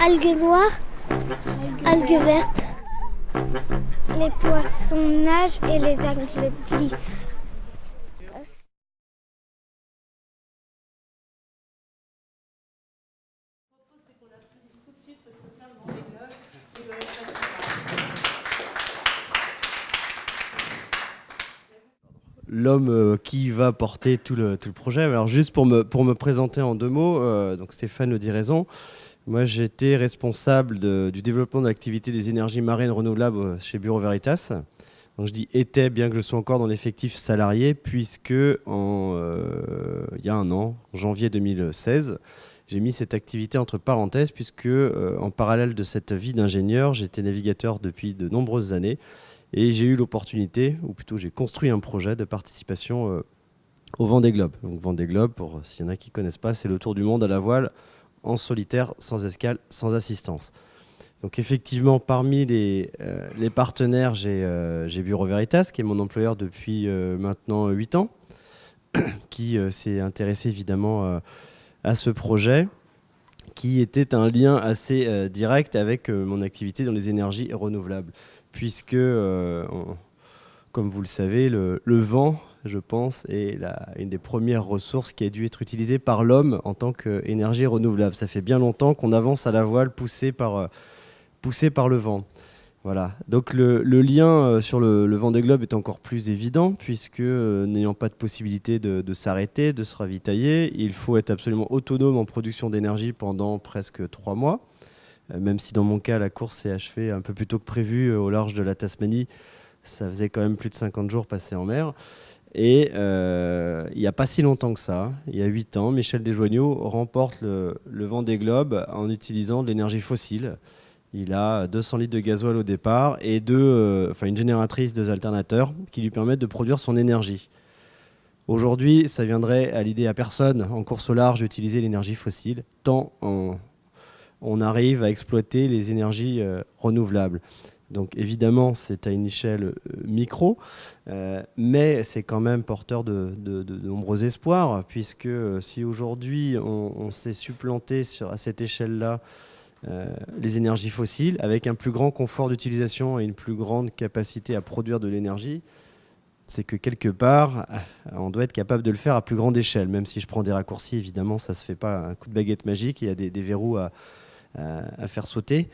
Algues noires, algues vertes. Les poissons nagent et les algues glissent. L'homme qui va porter tout le projet. Alors juste pour me présenter en 2 mots, donc Stéphane le dit raison. Moi, j'étais responsable du développement de l'activité des énergies marines renouvelables chez Bureau Veritas. Donc je dis était, bien que je sois encore dans l'effectif salarié, puisque il y a un an, en janvier 2016, j'ai mis cette activité entre parenthèses, puisque en parallèle de cette vie d'ingénieur, j'étais navigateur depuis de nombreuses années. Et j'ai eu l'opportunité, ou plutôt j'ai construit un projet de participation au Vendée Globe. Donc Vendée Globe, pour s'il y en a qui ne connaissent pas, c'est le tour du monde à la voile, en solitaire, sans escale, sans assistance. Donc effectivement, parmi les partenaires, j'ai Bureau Veritas, qui est mon employeur depuis maintenant 8 ans, qui s'est intéressé évidemment à ce projet, qui était un lien assez direct avec mon activité dans les énergies renouvelables. Puisque, comme vous le savez, le vent, je pense, est une des premières ressources qui a dû être utilisée par l'homme en tant qu'énergie renouvelable. Ça fait bien longtemps qu'on avance à la voile poussé par le vent. Voilà. Donc le lien sur le Vendée Globe est encore plus évident, puisque n'ayant pas de possibilité de s'arrêter, de se ravitailler, il faut être absolument autonome en production d'énergie pendant presque 3 mois. Même si dans mon cas, la course s'est achevée un peu plus tôt que prévu au large de la Tasmanie, ça faisait quand même plus de 50 jours passés en mer. Et il n'y a pas si longtemps que ça, il y a 8 ans, Michel Desjoigneaux remporte le Vendée Globe en utilisant de l'énergie fossile. Il a 200 litres de gasoil au départ et une génératrice, 2 alternateurs qui lui permettent de produire son énergie. Aujourd'hui, ça viendrait à l'idée à personne en course au large d'utiliser l'énergie fossile, tant on arrive à exploiter les énergies renouvelables. Donc évidemment, c'est à une échelle micro, mais c'est quand même porteur de nombreux espoirs, puisque si aujourd'hui on s'est supplanté à cette échelle-là les énergies fossiles, avec un plus grand confort d'utilisation et une plus grande capacité à produire de l'énergie, c'est que quelque part, on doit être capable de le faire à plus grande échelle. Même si je prends des raccourcis, évidemment, ça ne se fait pas un coup de baguette magique, il y a des verrous à faire sauter.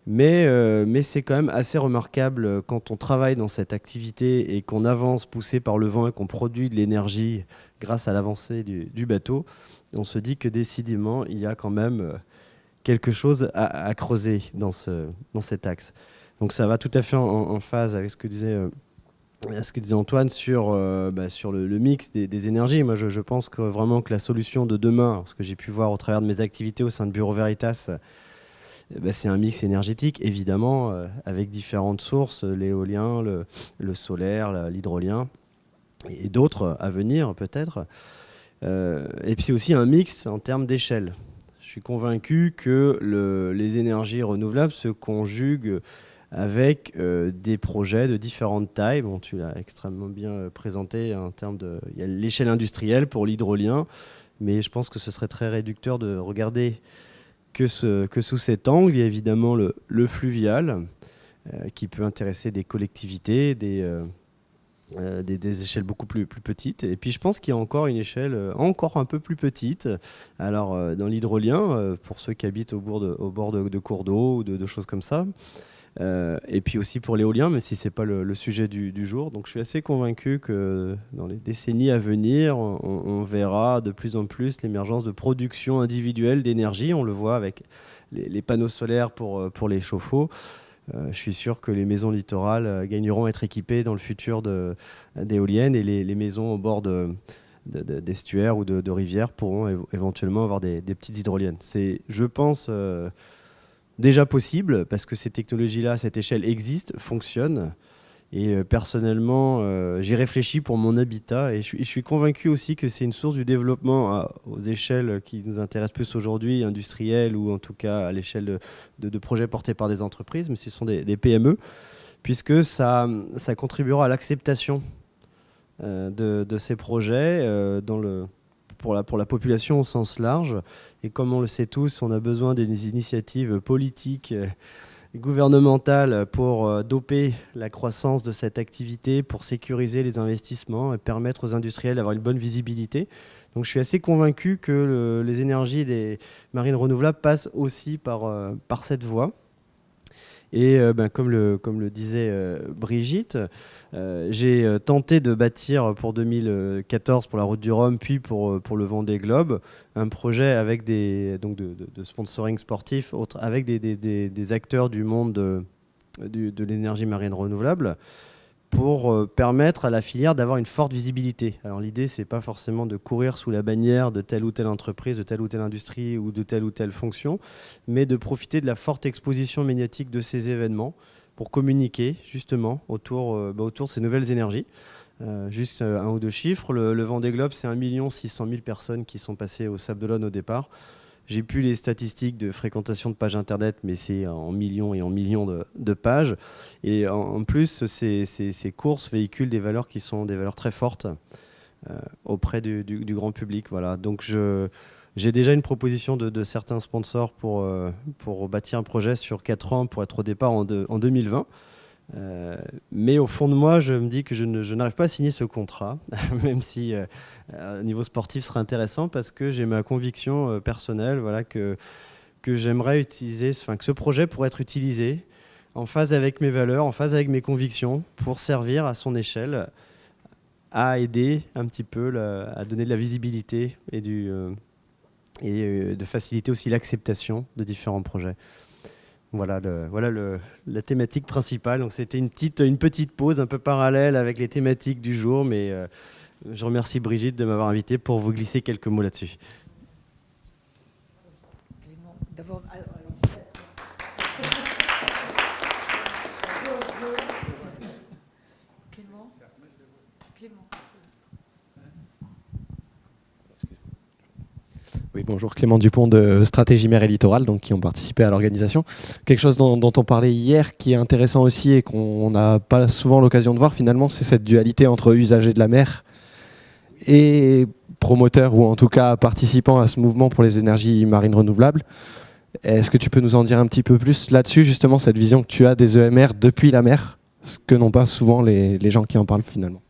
Mais c'est quand même assez remarquable quand on travaille dans cette activité et qu'on avance poussé par le vent et qu'on produit de l'énergie grâce à l'avancée du bateau. On se dit que décidément, il y a quand même quelque chose à creuser dans cet axe. Donc ça va tout à fait en phase avec ce que disait Antoine sur le mix des énergies. Moi, je pense que vraiment que la solution de demain, ce que j'ai pu voir au travers de mes activités au sein de Bureau Veritas, c'est un mix énergétique, évidemment, avec différentes sources, l'éolien, le solaire, l'hydrolien, et d'autres à venir peut-être. Et puis aussi un mix en termes d'échelle. Je suis convaincu que les énergies renouvelables se conjuguent avec des projets de différentes tailles. Bon, tu l'as extrêmement bien présenté en termes de... Il y a l'échelle industrielle pour l'hydrolien, mais je pense que ce serait très réducteur de regarder que sous cet angle. Il y a évidemment le fluvial, qui peut intéresser des collectivités, des échelles beaucoup plus petites. Et puis je pense qu'il y a encore une échelle encore un peu plus petite. Alors dans l'hydrolien, pour ceux qui habitent au bord de cours d'eau ou de choses comme ça. Et puis aussi pour l'éolien, mais si ce n'est pas le sujet du jour. Donc je suis assez convaincu que dans les décennies à venir, on verra de plus en plus l'émergence de production individuelle d'énergie. On le voit avec les panneaux solaires pour les chauffe-eau. Je suis sûr que les maisons littorales gagneront à être équipées dans le futur d'éoliennes, et les maisons au bord d'estuaires ou de rivières pourront éventuellement avoir des petites hydroliennes. C'est, je pense, déjà possible, parce que ces technologies-là, à cette échelle, existent, fonctionnent. Et personnellement, j'y réfléchis pour mon habitat, et je suis convaincu aussi que c'est une source du développement aux échelles qui nous intéressent plus aujourd'hui, industrielles, ou en tout cas à l'échelle de projets portés par des entreprises, mais ce sont des PME, puisque ça contribuera à l'acceptation de ces projets pour la population au sens large. Et comme on le sait tous, on a besoin des initiatives politiques et gouvernementales pour doper la croissance de cette activité, pour sécuriser les investissements et permettre aux industriels d'avoir une bonne visibilité. Donc je suis assez convaincu que les énergies des marines renouvelables passent aussi par cette voie. Et comme le disait Brigitte, j'ai tenté de bâtir pour 2014 pour la Route du Rhum, puis pour le Vendée Globe, un projet avec de sponsoring sportif avec des acteurs du monde de l'énergie marine renouvelable, pour permettre à la filière d'avoir une forte visibilité. Alors l'idée, c'est pas forcément de courir sous la bannière de telle ou telle entreprise, de telle ou telle industrie ou de telle ou telle fonction, mais de profiter de la forte exposition médiatique de ces événements pour communiquer justement autour de ces nouvelles énergies. Juste un ou deux chiffres, le Vendée Globe, c'est 1 600 000 personnes qui sont passées au Sable d'Olonne au départ. J'ai plus les statistiques de fréquentation de pages internet, mais c'est en millions et en millions de pages. Et en plus, ces courses véhiculent des valeurs qui sont des valeurs très fortes auprès du grand public. Voilà. Donc j'ai déjà une proposition de certains sponsors pour bâtir un projet sur 4 ans pour être au départ en 2020. Mais au fond de moi, je me dis que je n'arrive pas à signer ce contrat, même si au niveau sportif ce serait intéressant, parce que j'ai ma conviction personnelle, voilà, que j'aimerais utiliser, que ce projet pourrait être utilisé en phase avec mes valeurs, en phase avec mes convictions, pour servir à son échelle à aider un petit peu, à donner de la visibilité et de faciliter aussi l'acceptation de différents projets. Voilà la thématique principale. Donc c'était une petite pause un peu parallèle avec les thématiques du jour, mais je remercie Brigitte de m'avoir invité pour vous glisser quelques mots là-dessus. D'abord, Oui, bonjour, Clément Dupont de Stratégie Mer et Littoral, donc, qui ont participé à l'organisation. Quelque chose dont on parlait hier, qui est intéressant aussi et qu'on n'a pas souvent l'occasion de voir finalement, c'est cette dualité entre usagers de la mer et promoteurs, ou en tout cas participants à ce mouvement pour les énergies marines renouvelables. Est-ce que tu peux nous en dire un petit peu plus là-dessus, justement, cette vision que tu as des EMR depuis la mer, ce que n'ont pas souvent les gens qui en parlent finalement?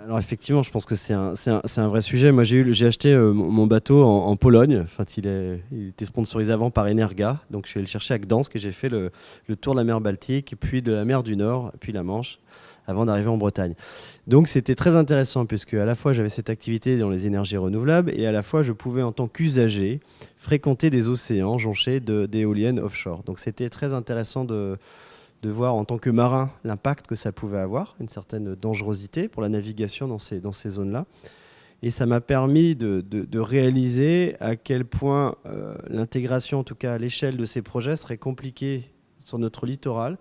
Alors effectivement, je pense que c'est un vrai sujet. Moi, j'ai acheté mon bateau en Pologne. Enfin, il était sponsorisé avant par Energa. Donc, je suis allé le chercher à Gdansk et j'ai fait le tour de la mer Baltique, puis de la mer du Nord, puis la Manche, avant d'arriver en Bretagne. Donc, c'était très intéressant puisque à la fois, j'avais cette activité dans les énergies renouvelables et à la fois, je pouvais, en tant qu'usager, fréquenter des océans jonchés d'éoliennes offshore. Donc, c'était très intéressant de voir en tant que marin l'impact que ça pouvait avoir, une certaine dangerosité pour la navigation dans ces zones-là. Et ça m'a permis de réaliser à quel point l'intégration, en tout cas à l'échelle de ces projets, serait compliquée sur notre littoral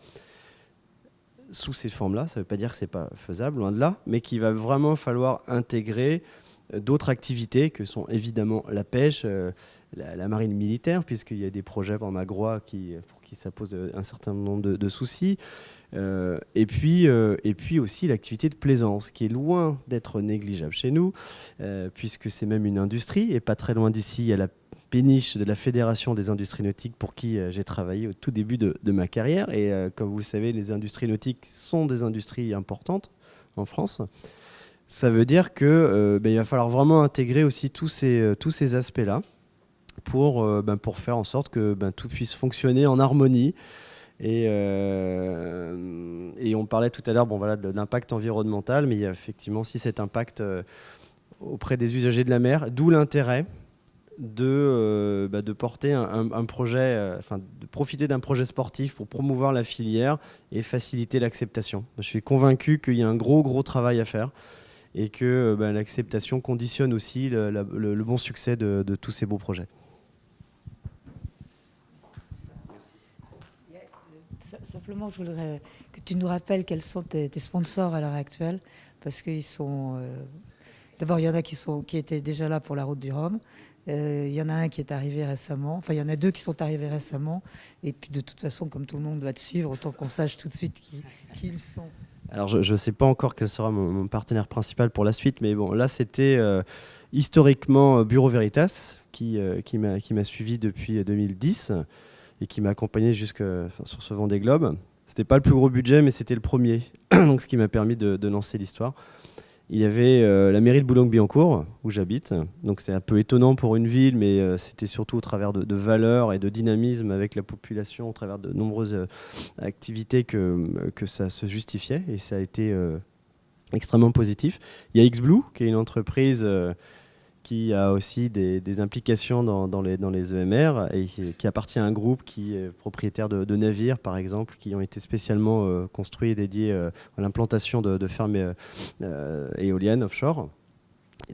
sous ces formes-là. Ça ne veut pas dire que ce n'est pas faisable, loin de là, mais qu'il va vraiment falloir intégrer d'autres activités que sont évidemment la pêche, la marine militaire, puisqu'il y a des projets par Magrois pour qui ça pose un certain nombre de soucis. Et puis aussi l'activité de plaisance, qui est loin d'être négligeable chez nous, puisque c'est même une industrie. Et pas très loin d'ici, il y a la péniche de la Fédération des industries nautiques pour qui j'ai travaillé au tout début de ma carrière. Et comme vous le savez, les industries nautiques sont des industries importantes en France. Ça veut dire qu'il va falloir vraiment intégrer aussi tous ces aspects-là pour faire en sorte que tout puisse fonctionner en harmonie. Et on parlait tout à l'heure de l'impact environnemental, mais il y a effectivement aussi cet impact auprès des usagers de la mer, d'où l'intérêt de porter un projet, de profiter d'un projet sportif pour promouvoir la filière et faciliter l'acceptation. Je suis convaincu qu'il y a un gros travail à faire et que l'acceptation conditionne aussi le bon succès de tous ces beaux projets. Simplement, je voudrais que tu nous rappelles quels sont tes sponsors à l'heure actuelle, parce qu'ils sont... D'abord, il y en a qui étaient déjà là pour la Route du Rhum, Il y en a un qui est arrivé récemment, enfin il y en a deux qui sont arrivés récemment, et puis de toute façon, comme tout le monde doit te suivre, autant qu'on sache tout de suite qui ils sont. Alors, je ne sais pas encore quel sera mon partenaire principal pour la suite, mais bon, là, c'était historiquement Bureau Veritas qui m'a suivi depuis 2010 et qui m'a accompagné sur ce Vendée Globe. C'était pas le plus gros budget, mais c'était le premier, donc ce qui m'a permis de lancer l'histoire. Il y avait la mairie de Boulogne-Billancourt, où j'habite. Donc c'est un peu étonnant pour une ville, mais c'était surtout au travers de valeurs et de dynamisme avec la population, au travers de nombreuses activités que ça se justifiait. Et ça a été extrêmement positif. Il y a XBlue, qui est une entreprise qui a aussi des implications dans les EMR et qui appartient à un groupe qui est propriétaire de navires, par exemple, qui ont été spécialement construits et dédiés à l'implantation de fermes éoliennes offshore.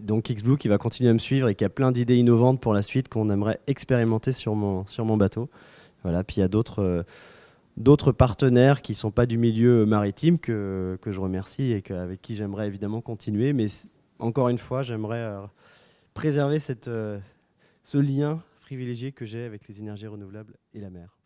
Donc XBlue qui va continuer à me suivre et qui a plein d'idées innovantes pour la suite qu'on aimerait expérimenter sur mon bateau. Voilà. Puis il y a d'autres partenaires qui ne sont pas du milieu maritime que je remercie et avec qui j'aimerais évidemment continuer. Mais encore une fois, j'aimerais préserver ce lien privilégié que j'ai avec les énergies renouvelables et la mer.